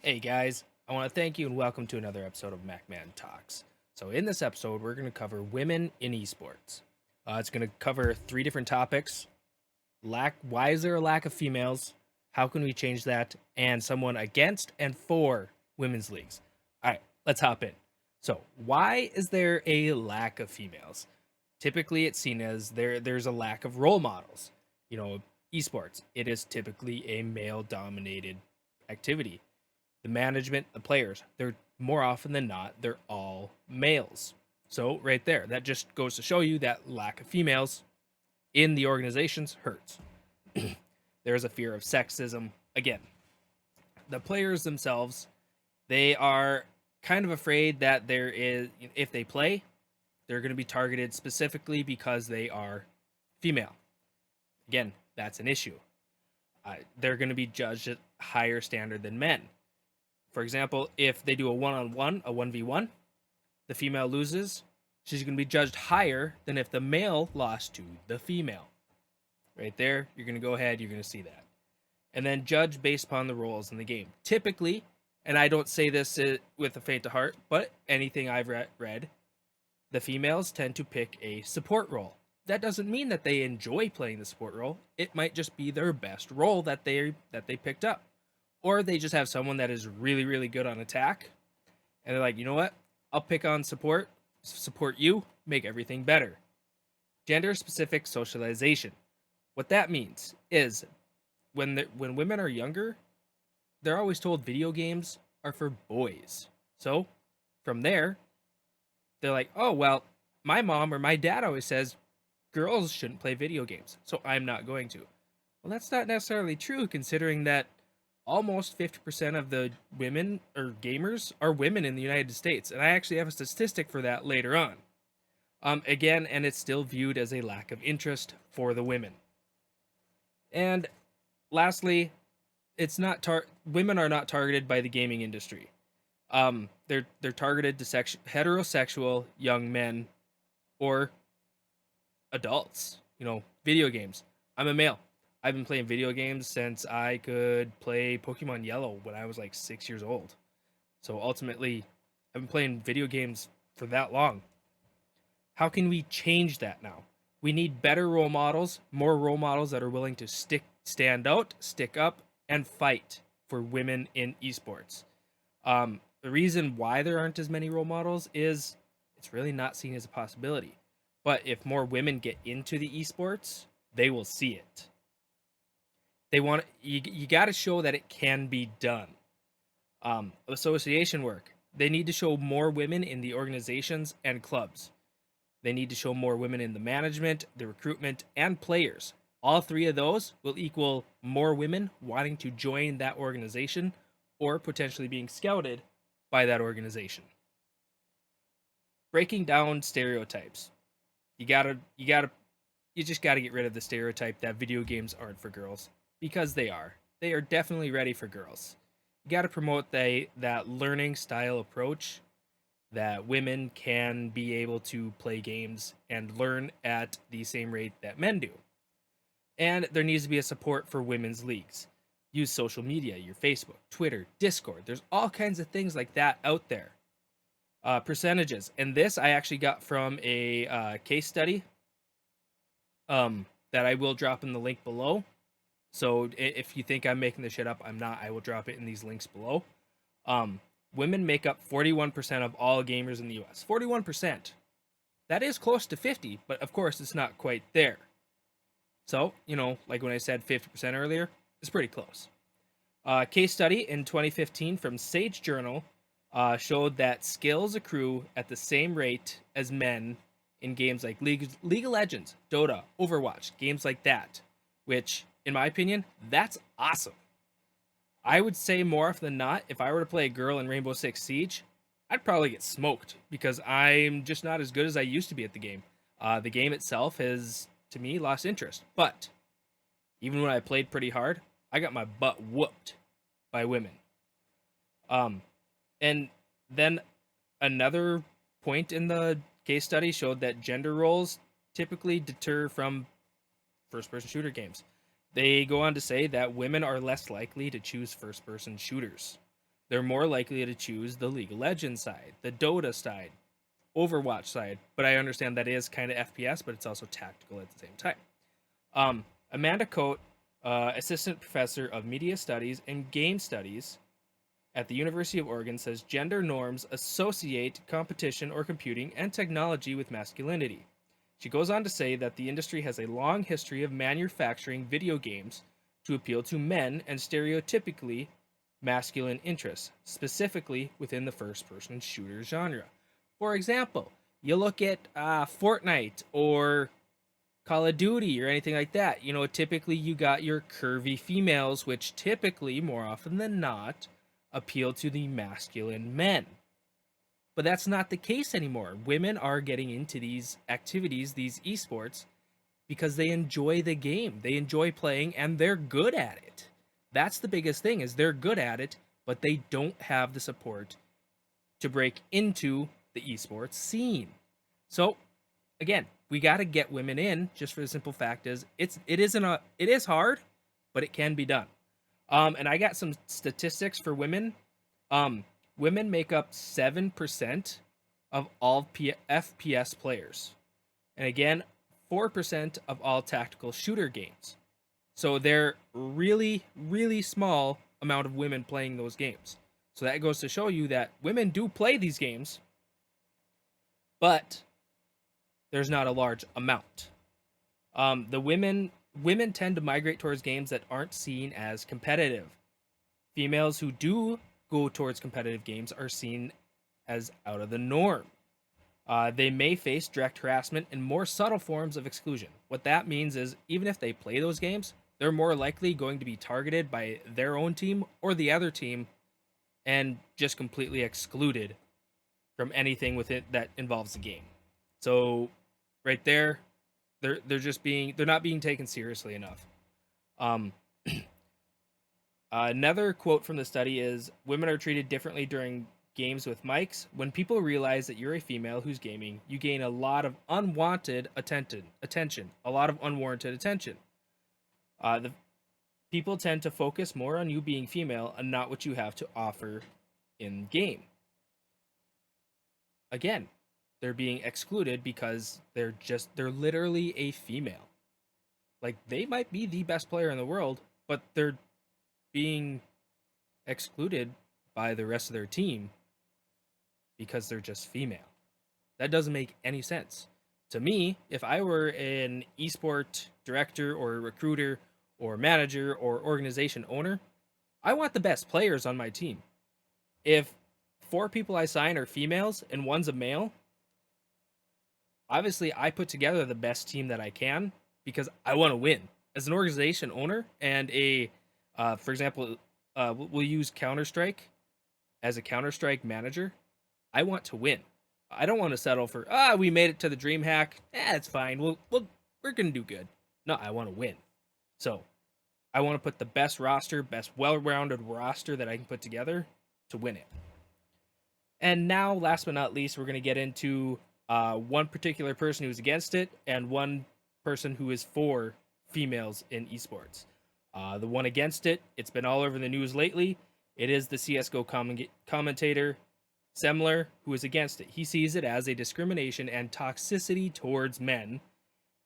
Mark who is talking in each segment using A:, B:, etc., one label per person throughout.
A: Hey guys, I want to thank you and welcome to another episode of MacMan Talks. So, in this episode, we're going to cover women in esports. It's going to cover three different topics: why is there a lack of females? How can we change that? And someone against and for women's leagues. All right, let's hop in. So, why is there a lack of females? Typically, it's seen as there's a lack of role models. Esports, it is typically a male-dominated activity. The management, the players, they're more often than not, they're all males. So right there, that just goes to show you that lack of females in the organizations hurts. There's a fear of sexism. Again, the players themselves, they are kind of afraid that if they play, they're going to be targeted specifically because they are female. Again, that's an issue. They're going to be judged at higher standard than men. For example, if they do a one-on-one, a 1v1, the female loses, she's going to be judged higher than if the male lost to the female. Right there, you're going to go ahead, you're going to see that. And then judge based upon the roles in the game. Typically, and I don't say this with a faint of heart, but anything I've read, the females tend to pick a support role. That doesn't mean that they enjoy playing the support role. It might just be their best role that they picked up. Or they just have someone that is really, really good on attack. And they're like, you know what? I'll pick on support you, make everything better. Gender-specific socialization. What that means is when women are younger, they're always told video games are for boys. So from there, they're like, oh, well, my mom or my dad always says girls shouldn't play video games, so I'm not going to. Well, that's not necessarily true, considering that almost 50% of the women or gamers are women in the United States. And I actually have a statistic for that later on. Again, and it's still viewed as a lack of interest for the women. And lastly, women are not targeted by the gaming industry. They're targeted to heterosexual young men or adults. Video games. I'm a male. I've been playing video games since I could play Pokemon Yellow when I was like 6 years old. So ultimately, I've been playing video games for that long. How can we change that now? We need better role models, more role models that are willing to stand out, stick up, and fight for women in esports. The reason why there aren't as many role models is it's really not seen as a possibility. But if more women get into the esports, they will see it. You got to show that it can be done. Association work. They need to show more women in the organizations and clubs. They need to show more women in the management, the recruitment, and players. All three of those will equal more women wanting to join that organization or potentially being scouted by that organization. Breaking down stereotypes. You just gotta get rid of the stereotype that video games aren't for girls. Because they are. They are definitely ready for girls. You got to promote that learning style approach that women can be able to play games and learn at the same rate that men do. And there needs to be a support for women's leagues. Use social media, your Facebook, Twitter, Discord. There's all kinds of things like that out there. Percentages. And this I actually got from a case study that I will drop in the link below. So if you think I'm making this shit up, I'm not. I will drop it in these links below. Women make up 41% of all gamers in the US. 41%. That is close to 50, but of course it's not quite there. So, like when I said 50% earlier, it's pretty close. Case study in 2015 from Sage Journal showed that skills accrue at the same rate as men in games like League of Legends, Dota, Overwatch, games like that, which, in my opinion, that's awesome. I would say more often than not, if I were to play a girl in Rainbow Six Siege, I'd probably get smoked because I'm just not as good as I used to be at the game. The game itself has, to me, lost interest. But even when I played pretty hard, I got my butt whooped by women. And then another point in the case study showed that gender roles typically deter from first-person shooter games. They go on to say that women are less likely to choose first-person shooters. They're more likely to choose the League of Legends side, the Dota side, Overwatch side, but I understand that is kind of FPS, but it's also tactical at the same time. Amanda Coate, assistant professor of media studies and game studies at the University of Oregon, says gender norms associate competition or computing and technology with masculinity. She goes on to say that the industry has a long history of manufacturing video games to appeal to men and stereotypically masculine interests, specifically within the first person shooter genre. For example, you look at Fortnite or Call of Duty or anything like that. You know, typically you got your curvy females, which typically, more often than not, appeal to the masculine men. But that's not the case anymore. Women are getting into these activities, these esports, because they enjoy the game. They enjoy playing and they're good at it. That's the biggest thing, is they're good at it, but they don't have the support to break into the esports scene. So again, we got to get women in, just for the simple fact is it is hard, but it can be done. And I got some statistics for women. Women make up 7% of all FPS players. And again, 4% of all tactical shooter games. So they're really, really small amount of women playing those games. So that goes to show you that women do play these games, but there's not a large amount. The women tend to migrate towards games that aren't seen as competitive. Females who do go towards competitive games are seen as out of the norm. They may face direct harassment and more subtle forms of exclusion. What that means is, even if they play those games, they're more likely going to be targeted by their own team or the other team and just completely excluded from anything with it that involves the game. So right there, they're not being taken seriously enough. Another quote from the study is, women are treated differently during games with mics. When people realize that you're a female who's gaming, you gain a lot of unwanted attention, a lot of unwarranted attention. The people tend to focus more on you being female and not what you have to offer in game. Again, they're being excluded because they're literally a female. Like, they might be the best player in the world, but they're being excluded by the rest of their team because they're just female. That doesn't make any sense. To me, if I were an esport director or recruiter or manager or organization owner, I want the best players on my team. If 4 people I sign are females and one's a male, obviously I put together the best team that I can because I want to win. As an organization owner and for example, we'll use Counterstrike as a Counterstrike manager. I want to win. I don't want to settle for we made it to the dream hack. It's fine. We're gonna do good. No, I want to win. So I want to put the best well-rounded roster that I can put together to win it. And now, last but not least, we're gonna get into one particular person who's against it and one person who is for females in esports. The one against it, it's been all over the news lately. It is the CSGO commentator, Semler, who is against it. He sees it as a discrimination and toxicity towards men.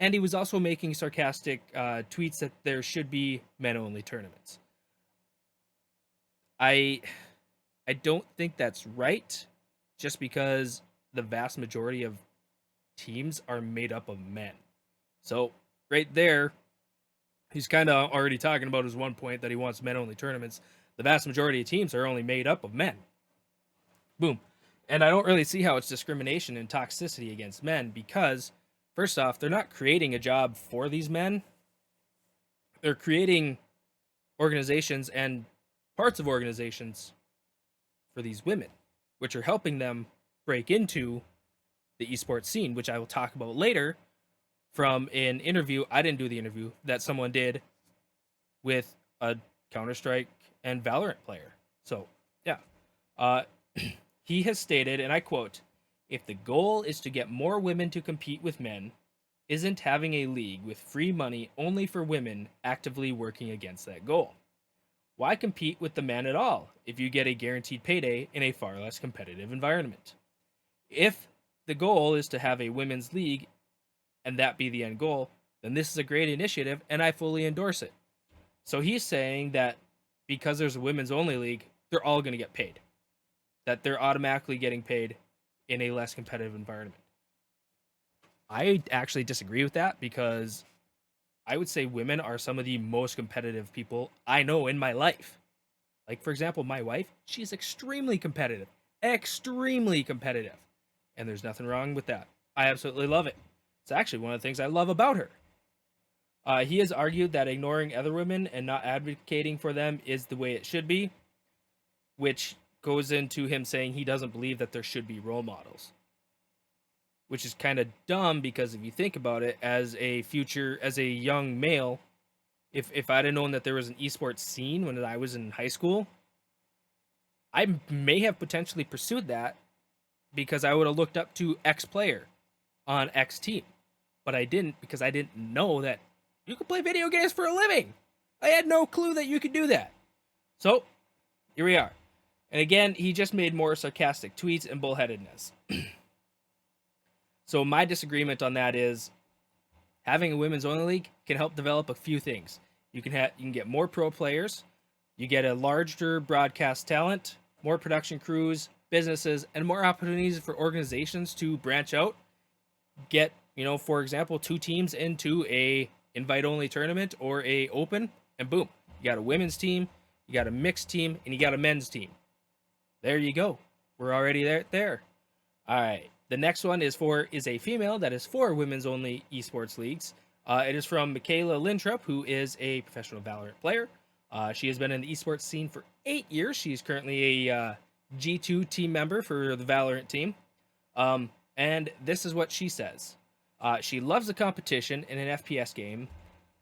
A: And he was also making sarcastic tweets that there should be men-only tournaments. I don't think that's right, just because the vast majority of teams are made up of men. So right there, he's kind of already talking about his one point that he wants men-only tournaments. The vast majority of teams are only made up of men. Boom. And I don't really see how it's discrimination and toxicity against men because, first off, they're not creating a job for these men. They're creating organizations and parts of organizations for these women, which are helping them break into the esports scene, which I will talk about later from an interview. I didn't do the interview that someone did with a Counter-Strike and Valorant player. So, yeah. He has stated, and I quote, "If the goal is to get more women to compete with men, isn't having a league with free money only for women actively working against that goal? Why compete with the men at all if you get a guaranteed payday in a far less competitive environment? If the goal is to have a women's league and that be the end goal, then this is a great initiative and I fully endorse it. So he's saying that because there's a women's only league, they're all going to get paid. That they're automatically getting paid in a less competitive environment. I actually disagree with that because I would say women are some of the most competitive people I know in my life. Like, for example, my wife, she's extremely competitive. Extremely competitive. And there's nothing wrong with that. I absolutely love it. It's actually one of the things I love about her. He has argued that ignoring other women and not advocating for them is the way it should be, which goes into him saying he doesn't believe that there should be role models. Which is kind of dumb because if you think about it, as a young male, if I'd have known that there was an esports scene when I was in high school, I may have potentially pursued that because I would have looked up to X player on X team. But I didn't because I didn't know that you could play video games for a living. I had no clue that you could do that. So, here we are. And again, he just made more sarcastic tweets and bullheadedness. So my disagreement on that is having a women's only league can help develop a few things. You can get more pro players, you get a larger broadcast talent, more production crews, businesses, and more opportunities for organizations to branch out. Get, for example, 2 teams into a invite-only tournament or a open, and boom, you got a women's team, you got a mixed team, and you got a men's team. There you go. We're already there. All right. The next one is a female that is for women's only esports leagues. It is from Michaela Lintrup, who is a professional Valorant player. She has been in the esports scene for 8 years. She's currently a G2 team member for the Valorant team. And this is what she says. She loves the competition in an FPS game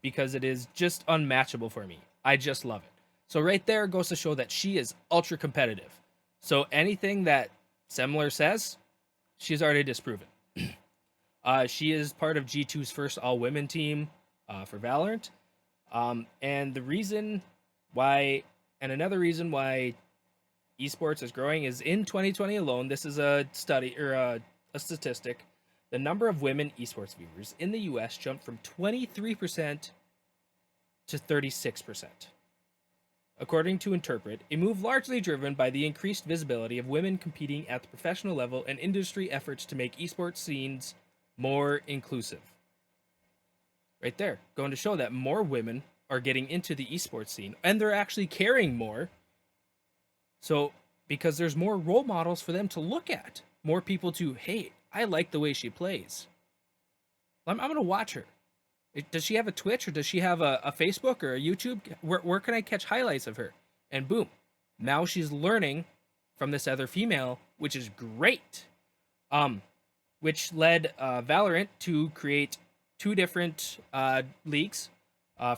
A: because it is just unmatchable for me. I just love it. So right there goes to show that she is ultra competitive. So anything that Semler says, she's already disproven. She is part of G2's first all-women team for Valorant. And another reason why esports is growing is in 2020 alone. This is a study or a statistic. The number of women esports viewers in the US jumped from 23% to 36%. According to Interpret, a move largely driven by the increased visibility of women competing at the professional level and industry efforts to make esports scenes more inclusive. Right there, going to show that more women are getting into the esports scene, and they're actually caring more. So, because there's more role models for them to look at, more people to, hey, I like the way she plays. I'm going to watch her. Does she have a Twitch or does she have a Facebook or a YouTube? Where can I catch highlights of her? And boom, now she's learning from this other female, which is great. Which led Valorant to create 2 different leagues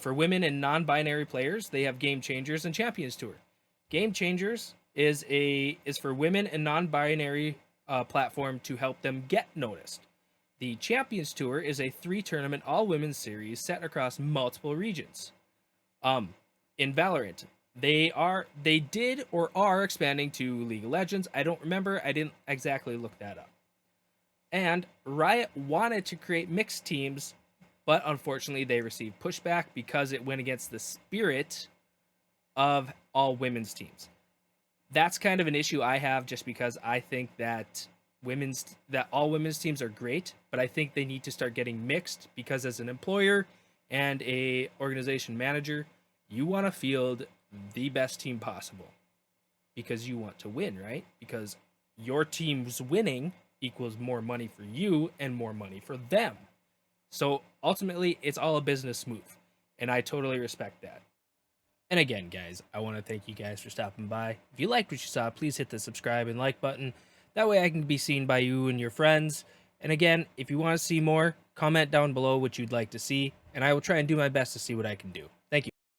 A: for women and non-binary players. They have Game Changers and Champions Tour. Game Changers is for women and non-binary platform to help them get noticed. The Champions Tour is a 3-tournament all-women's series set across multiple regions. In Valorant, they did or are expanding to League of Legends. I don't remember. I didn't exactly look that up. And Riot wanted to create mixed teams, but unfortunately they received pushback because it went against the spirit of all women's teams. That's kind of an issue I have just because I think that all women's teams are great, but I think they need to start getting mixed because as an employer and a organization manager, you want to field the best team possible because you want to win, right? Because your team's winning equals more money for you and more money for them. So ultimately, it's all a business move, and I totally respect that. And again, guys, I want to thank you guys for stopping by. If you liked what you saw, please hit the subscribe and like button. That way I can be seen by you and your friends. And again, if you want to see more, comment down below what you'd like to see, and I will try and do my best to see what I can do.